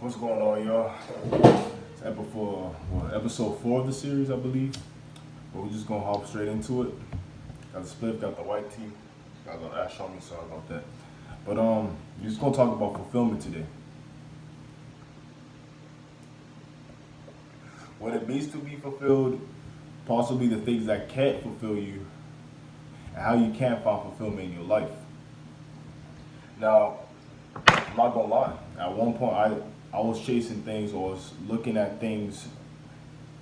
What's going on, y'all? It's episode 4 of the series, I believe. But we're just gonna hop straight into it. Got the Spliff, got the white tea. Got a little ash on me, sorry about that. But we're just gonna talk about fulfillment today. What it means to be fulfilled, possibly the things that can't fulfill you, and how you can find fulfillment in your life. Now, I'm not gonna lie. At one point, I was chasing things, or was looking at things,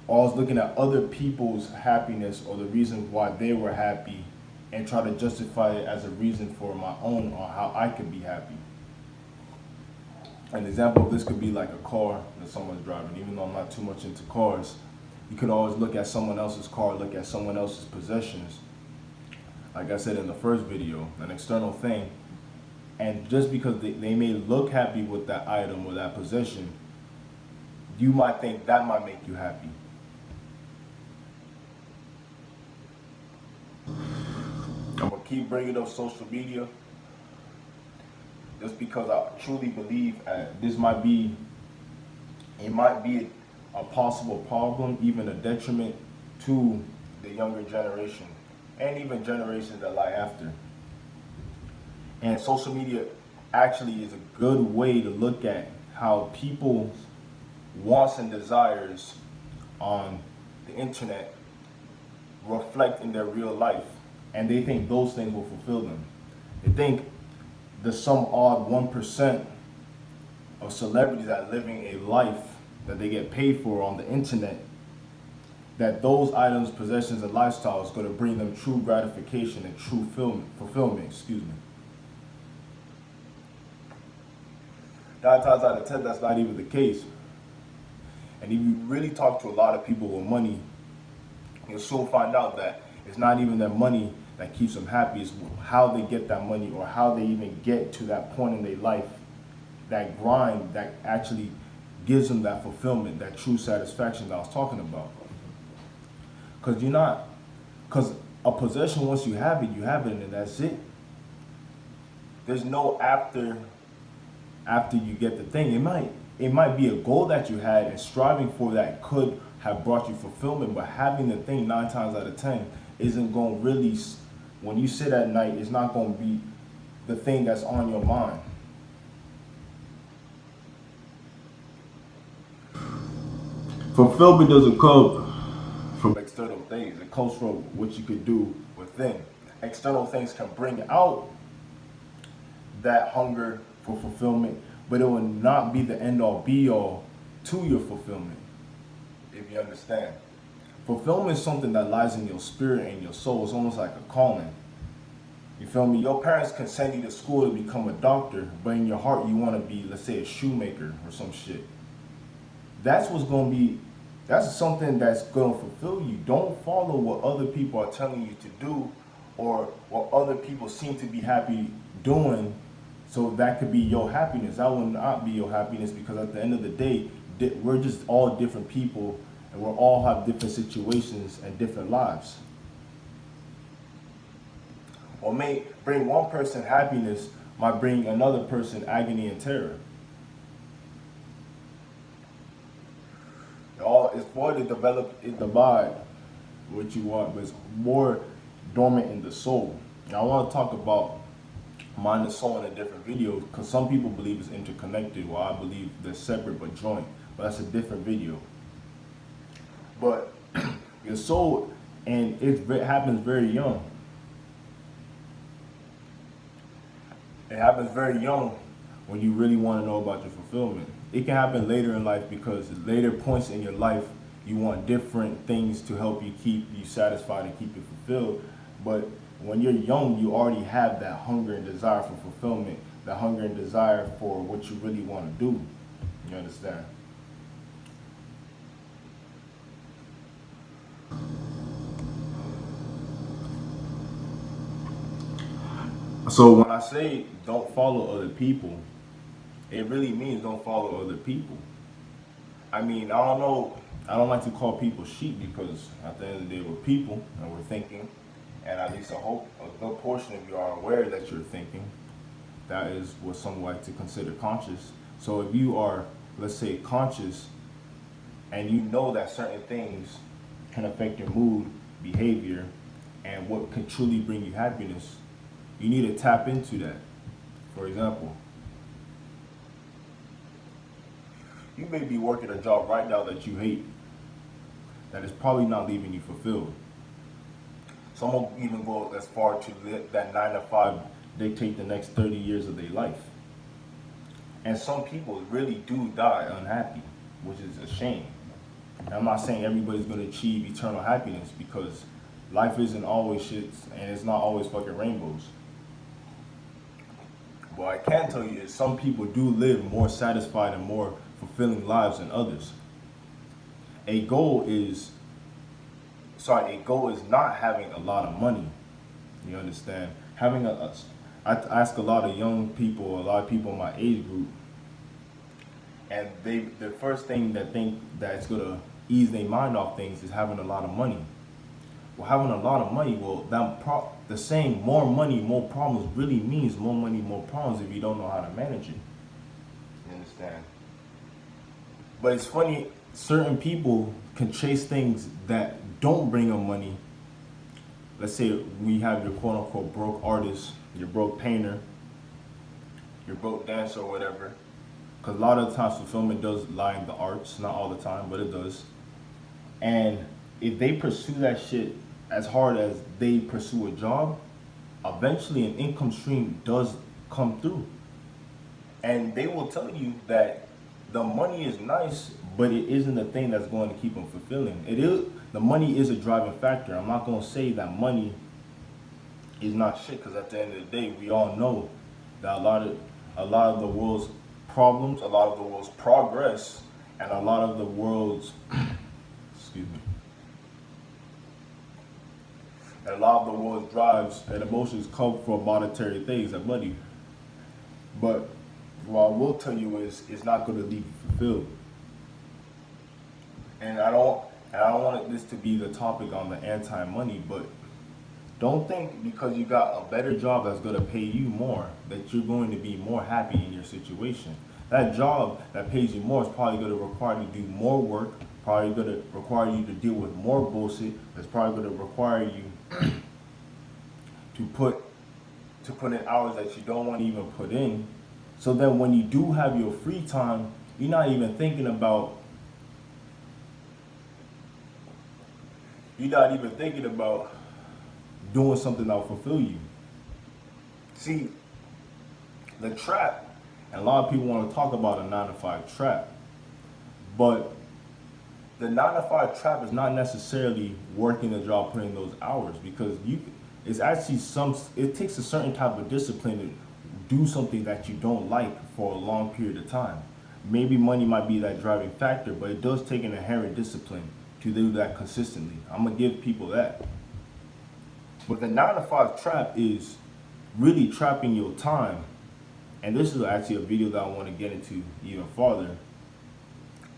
or I was looking at other people's happiness or the reasons why they were happy, and try to justify it as a reason for my own or how I could be happy. An example of this could be like a car that someone's driving. Even though I'm not too much into cars, you could always look at someone else's car, look at someone else's possessions. Like I said in the first video, an external thing. And just because they may look happy with that item or that possession, you might think that might make you happy. I'm gonna keep bringing up social media just because I truly believe it might be a possible problem, even a detriment to the younger generation and even generations that lie after. And social media actually is a good way to look at how people's wants and desires on the internet reflect in their real life. And they think those things will fulfill them. They think the some odd 1% of celebrities that are living a life that they get paid for on the internet, that those items, possessions, and lifestyles are going to bring them true gratification and true fulfillment. 9 times out of 10, that's not even the case. And if you really talk to a lot of people with money, you'll soon find out that it's not even their money that keeps them happy. It's how they get that money, or how they even get to that point in their life, that grind that actually gives them that fulfillment, that true satisfaction that I was talking about. Because a possession, once you have it, and that's it. There's no after you get the thing. It might be a goal that you had, and striving for that could have brought you fulfillment, but having the thing 9 times out of 10 isn't going to really, when you sit at night, it's not going to be the thing that's on your mind. Fulfillment doesn't come from external things. It comes from what you could do within. External things can bring out that hunger for fulfillment, but it will not be the end all be all to your fulfillment, if you understand. Fulfillment is something that lies in your spirit and your soul. It's almost like a calling. You feel me? Your parents can send you to school to become a doctor, but in your heart you want to be, let's say, a shoemaker or some shit. That's something that's going to fulfill you. Don't follow what other people are telling you to do, or what other people seem to be happy doing, so that could be your happiness. That will not be your happiness, because at the end of the day, we're just all different people, and we all have different situations and different lives. What may bring one person happiness might bring another person agony and terror. It's more to develop in the mind what you want, but it's more dormant in the soul. Now, I want to talk about mind and soul in a different video, because some people believe it's interconnected, while I believe they're separate but joint. But that's a different video. But your soul, and it happens very young. It happens very young when you really want to know about your fulfillment. It can happen later in life, because at later points in your life, you want different things to help you keep you satisfied and keep you fulfilled. But when you're young, you already have that hunger and desire for fulfillment, that hunger and desire for what you really want to do. You understand? So when I say don't follow other people, it really means don't follow other people. I mean, I don't know, I don't like to call people sheep, because at the end of the day, we're people and we're thinking. And at least I hope a good portion of you are aware that you're thinking. That is what some like to consider conscious. So if you are let's say, conscious, and you know that certain things can affect your mood, behavior, and what can truly bring you happiness, you need to tap into that. For example, you may be working a job right now that you hate, that is probably not leaving you fulfilled. Some will even go as far to let that 9 to 5 dictate the next 30 years of their life. And some people really do die unhappy, which is a shame. And I'm not saying everybody's going to achieve eternal happiness, because life isn't always shits and it's not always fucking rainbows. What I can tell you is some people do live more satisfied and more fulfilling lives than others. A goal is not having a lot of money. You understand? I ask a lot of young people, a lot of people in my age group, and the first thing that think that it's gonna ease their mind off things is having a lot of money. Well, having a lot of money, the saying more money, more problems really means more money, more problems if you don't know how to manage it. You understand? But it's funny, certain people can chase things that don't bring them money. Let's say we have your quote unquote broke artist, your broke painter, your broke dancer or whatever. Because a lot of the times fulfillment does lie in the arts, not all the time, but it does. And if they pursue that shit as hard as they pursue a job, eventually an income stream does come through. And they will tell you that the money is nice, but it isn't the thing that's going to keep them fulfilling. The money is a driving factor. I'm not going to say that money is not shit, because at the end of the day, we all know that a lot of the world's problems, a lot of the world's progress, and a lot of the world's excuse me, and a lot of the world's drives and emotions come from monetary things and money. But what I will tell you is, it's not going to leave you fulfilled. And I don't want this to be the topic on the anti-money, but don't think because you got a better job that's going to pay you more that you're going to be more happy in your situation. That job that pays you more is probably going to require you to do more work, probably going to require you to deal with more bullshit, that's probably going to require you to put in hours that you don't want to even put in. So then when you do have your free time, you're not even thinking about doing something that will fulfill you. See, the trap, and a lot of people want to talk about a 9 to 5 trap, but the 9 to 5 trap is not necessarily working a job, putting those hours, because it takes a certain type of discipline to do something that you don't like for a long period of time. Maybe money might be that driving factor, but it does take an inherent discipline to do that consistently. I'm gonna give people that. But the 9 to 5 trap is really trapping your time. And this is actually a video that I want to get into even farther.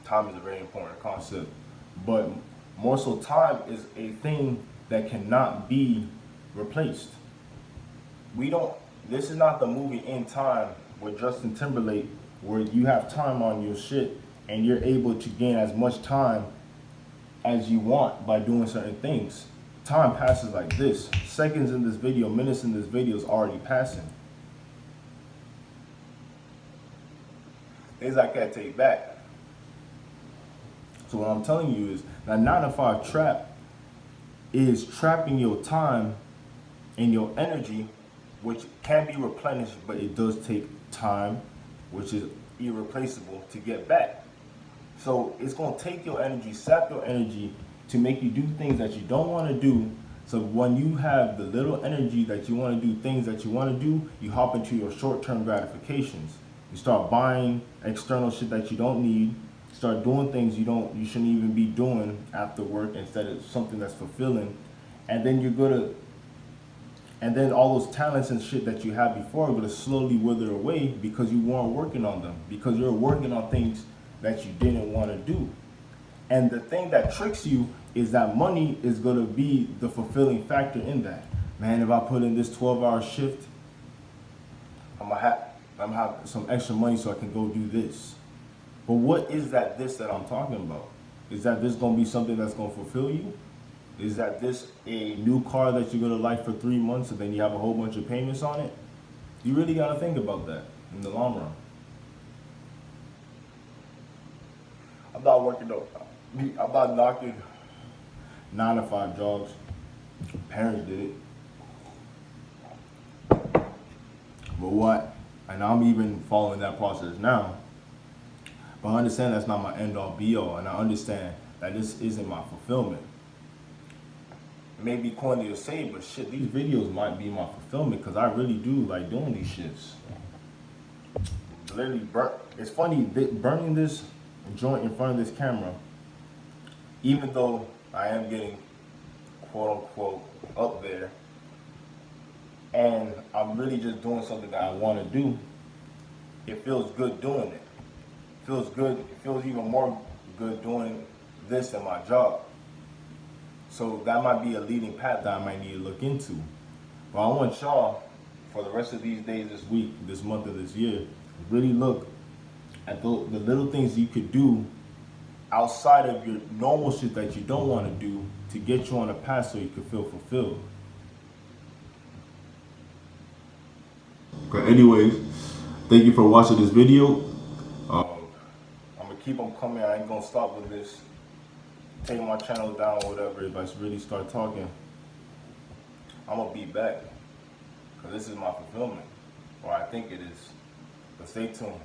Time is a very important concept. But more so, time is a thing that cannot be replaced. This is not the movie In Time with Justin Timberlake, where you have time on your shit and you're able to gain as much time as you want by doing certain things. Time passes like this. Seconds in this video, minutes in this video is already passing. Things I can't take back. So what I'm telling you is that 9 to 5 trap is trapping your time and your energy, which can be replenished, but it does take time, which is irreplaceable, to get back. So it's going to take your energy, sap your energy, to make you do things that you don't want to do. So when you have the little energy that you want to do things that you want to do, you hop into your short-term gratifications. You start buying external shit that you don't need. Start doing things you shouldn't even be doing after work, instead of something that's fulfilling. And then all those talents and shit that you had before are gonna slowly wither away because you weren't working on them, because you're working on things that you didn't want to do. And the thing that tricks you is that money is going to be the fulfilling factor in that. Man, if I put in this 12-hour shift, I'm gonna have some extra money so I can go do this. But what is that this that I'm talking about? Is that this gonna be something that's gonna fulfill you? Is that this a new car that you're gonna like for 3 months and then you have a whole bunch of payments on it? You really gotta think about that in the long run. I'm not working though. I'm not knocking 9 to 5 jobs. Parents did it. But what? And I'm even following that process now. But I understand that's not my end all be all. And I understand that this isn't my fulfillment. It may be corny to say, but shit, these videos might be my fulfillment because I really do like doing these shits. Literally, it's funny, burning this joint in front of this camera, even though I am getting quote unquote up there, and I'm really just doing something that I want to do, it feels good doing it. It feels good. It feels even more good doing this than my job. So that might be a leading path that I might need to look into. But I want y'all, for the rest of these days, this week, this month, of this year, really look at the little things you could do outside of your normal shit that you don't want to do to get you on a path so you can feel fulfilled. Okay, anyways, thank you for watching this video. I'm gonna keep them coming. I ain't gonna stop with this. Take my channel down or whatever. If I really start talking, I'm gonna be back because this is my fulfillment, or I think it is. But stay tuned.